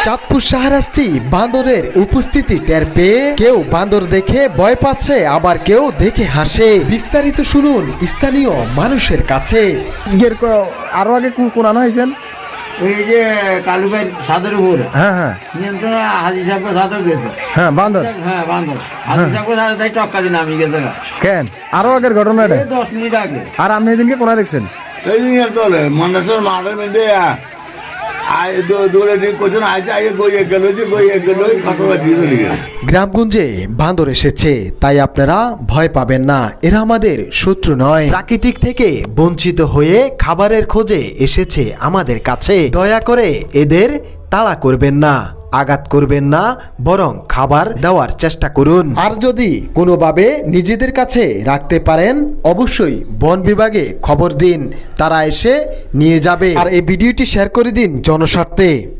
চাঁদপুর শাহরাস্তি বান্দরের উপস্থিতি টের পেয়ে কেউ বান্দর দেখে ভয় পাচ্ছে, আবার কেউ দেখে হাসে। বিস্তারিত শুনুন স্থানীয় মানুষের কাছে। আরো আগে কোরআন হয়েছেন ওই যে কালু ভাই সাদের উপর হ্যাঁ হ্যাঁ নিয়ন্ত্রণ হাজি সাহেব সাদর গেছে। হ্যাঁ বান্দর হ্যাঁ বান্দর হাজি সাহেব সাদর তাই টক্কা দিন আমি গেছে কেন আরো আগের ঘটনা এটা 10 মিনিট আগে। আর আপনি এদিনকে কোনা দেখছেন এই নিয়ে চলে মানুষের মাঠের মধ্যে দৌড়ে দিয়ে কোথাও আইসে আগে গইয়ে গেল যে গইয়ে গেল খতরা দিয়ে চলে গেল। গ্রামগঞ্জে বান্দর এসেছে, তাই আপনারা ভয় পাবেন না। এরা আমাদের শত্রু নয়। প্রাকৃতিক থেকে বঞ্চিত হয়ে খাবারের খোঁজে এসেছে আমাদের কাছে। দয়া করে এদের তাড়া করবেন না, আঘাত করবেন না, বরং খাবার দেওয়ার চেষ্টা করুন। আর যদি কোনোভাবে নিজেদের কাছে রাখতে পারেন অবশ্যই বন বিভাগে খবর দিন, তারা এসে নিয়ে যাবে। আর এই ভিডিওটি শেয়ার করে দিন জনস্বার্থে।